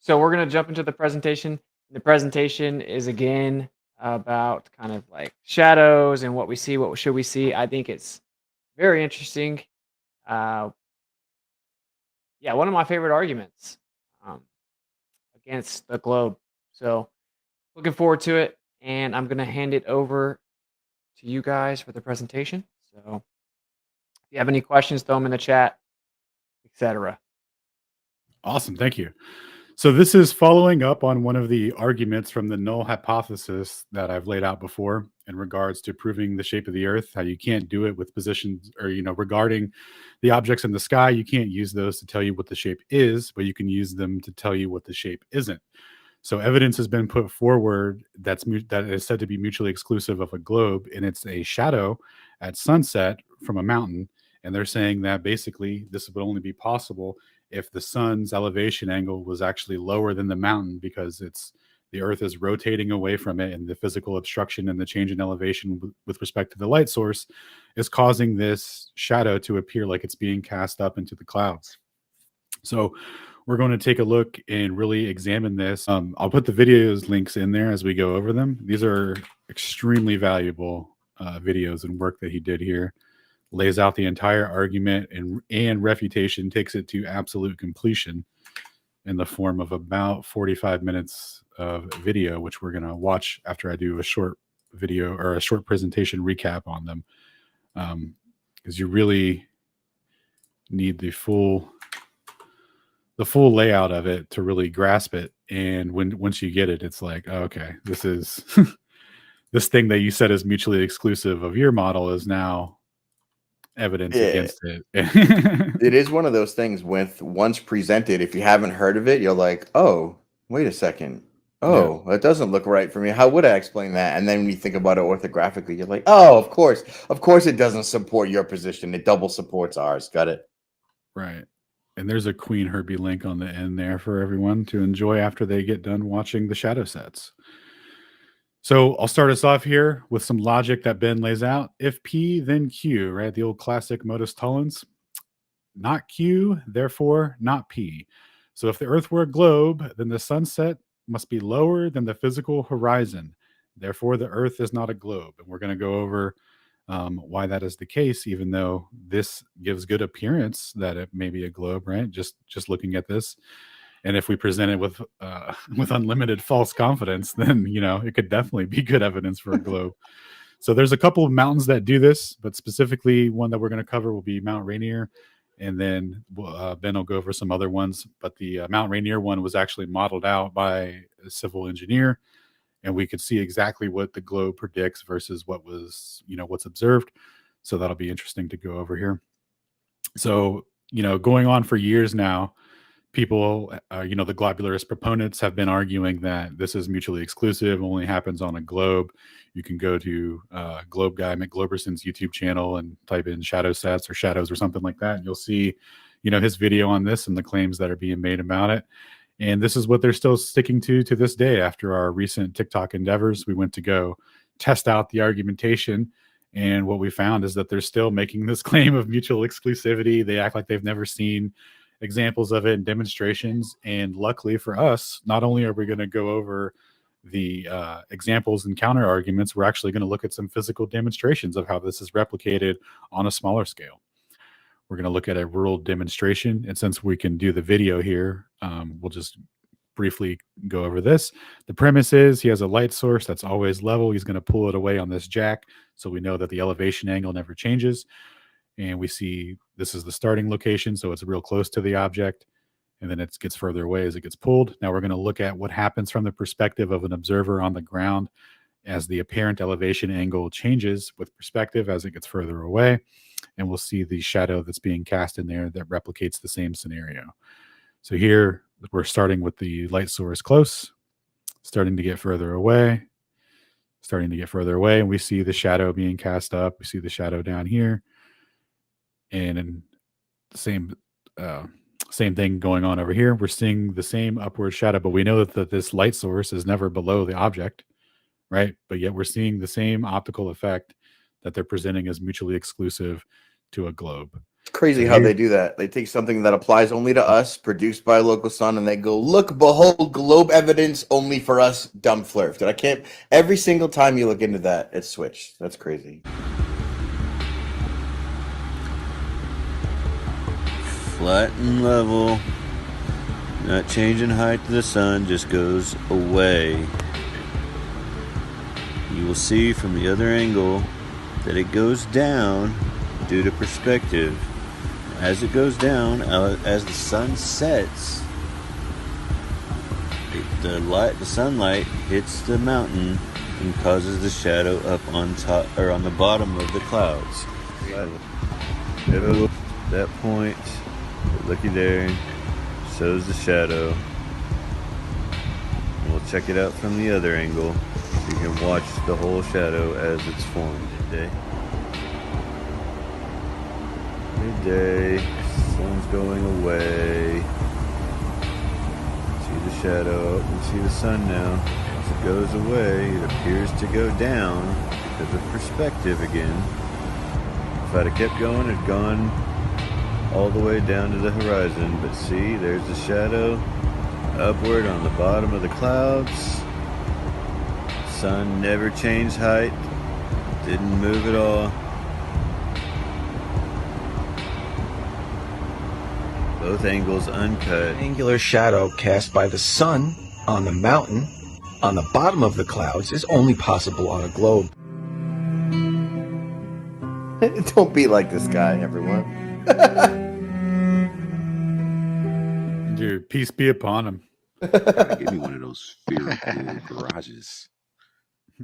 So we're gonna jump into the presentation. The presentation is again about kind of like shadows and what we see, what should we see. I think it's very interesting. Uh, yeah, one of my favorite arguments um, against the globe. So looking forward to it, and I'm gonna hand it over to you guys for the presentation. So if you have any questions, throw them in the chat, etc. Awesome. Thank you. So this is following up on one of the arguments from the null hypothesis that I've laid out before in regards to proving the shape of the earth, how you can't do it with positions or, regarding the objects in the sky, you can't use those to tell you what the shape is, but you can use them to tell you what the shape isn't. So evidence has been put forward that is said to be mutually exclusive of a globe, and it's a shadow at sunset from a mountain. And they're saying that basically this would only be possible if the sun's elevation angle was actually lower than the mountain, because the earth is rotating away from it, and the physical obstruction and the change in elevation with respect to the light source is causing this shadow to appear like it's being cast up into the clouds. So we're going to take a look and really examine this. I'll put the videos links in there as we go over them. These are extremely valuable videos and work that he did here. Lays out the entire argument and refutation, takes it to absolute completion in the form of about 45 minutes of video, which we're going to watch after I do a short video or a short presentation recap on them. Because you really need the full layout of it to really grasp it. And once you get it, it's like, oh, okay, this is this thing that you said is mutually exclusive of your model is now evidence against it. It is one of those things with once presented, if you haven't heard of it, you're like, oh, wait a second. Oh, that doesn't look right for me. How would I explain that? And then when you think about it orthographically, you're like, oh, of course it doesn't support your position. It double supports ours. Got it. Right. And there's a Queen Herbie link on the end there for everyone to enjoy after they get done watching the shadow sets. So I'll start us off here with some logic that Ben lays out. If P, then Q, right? The old classic modus tollens. Not Q, therefore not P. So if the Earth were a globe, then the sunset must be lower than the physical horizon. Therefore, the Earth is not a globe. And we're going to go over why that is the case, even though this gives good appearance that it may be a globe, right? Just looking at this. And if we present it with unlimited false confidence, then it could definitely be good evidence for a globe. So there's a couple of mountains that do this, but specifically one that we're going to cover will be Mount Rainier, and then Ben will go over some other ones. But the Mount Rainier one was actually modeled out by a civil engineer, and we could see exactly what the globe predicts versus what was what's observed. So that'll be interesting to go over here. So going on for years now, people, the globularist proponents have been arguing that this is mutually exclusive, only happens on a globe. You can go to Globe Guy McGloberson's YouTube channel and type in shadow sets or shadows or something like that. And you'll see, his video on this and the claims that are being made about it. And this is what they're still sticking to this day. After our recent TikTok endeavors, we went to go test out the argumentation. And what we found is that they're still making this claim of mutual exclusivity. They act like they've never seen examples of it in demonstrations. And luckily for us, not only are we going to go over the examples and counter arguments, we're actually going to look at some physical demonstrations of how this is replicated on a smaller scale. We're going to look at a rural demonstration. And since we can do the video here, we'll just briefly go over this. The premise is he has a light source that's always level. He's going to pull it away on this jack, so we know that the elevation angle never changes. And we see this is the starting location, so it's real close to the object, and then it gets further away as it gets pulled. Now we're going to look at what happens from the perspective of an observer on the ground as the apparent elevation angle changes with perspective as it gets further away, and we'll see the shadow that's being cast in there that replicates the same scenario. So here we're starting with the light source close, starting to get further away, and we see the shadow being cast up. We see the shadow down here. And in the same thing going on over here. We're seeing the same upward shadow, but we know that this light source is never below the object, right? But yet we're seeing the same optical effect that they're presenting as mutually exclusive to a globe. It's crazy how they do that. They take something that applies only to us, produced by a local sun, and they go, look, behold, globe evidence only for us, dumb flirf. And I can't, every single time you look into that, it's switched. That's crazy. Flat and level. Not changing height to the sun, just goes away. You will see from the other angle that it goes down due to perspective. As it goes down, as the sun sets, the sunlight hits the mountain and causes the shadow up on top or on the bottom of the clouds. At that point, looky there, shows the shadow. And we'll check it out from the other angle. So you can watch the whole shadow as it's formed. Midday, sun's going away. See the shadow, you can see the sun now. As it goes away, it appears to go down because of perspective again. If I'd have kept going, it'd gone all the way down to the horizon. But see, there's the shadow upward on the bottom of the clouds. Sun never changed height, didn't move at all. Both angles uncut. Angular shadow cast by the sun on the mountain on the bottom of the clouds is only possible on a globe. Don't be like this guy, everyone. Dude, peace be upon him. Gotta give me one of those fear cool garages.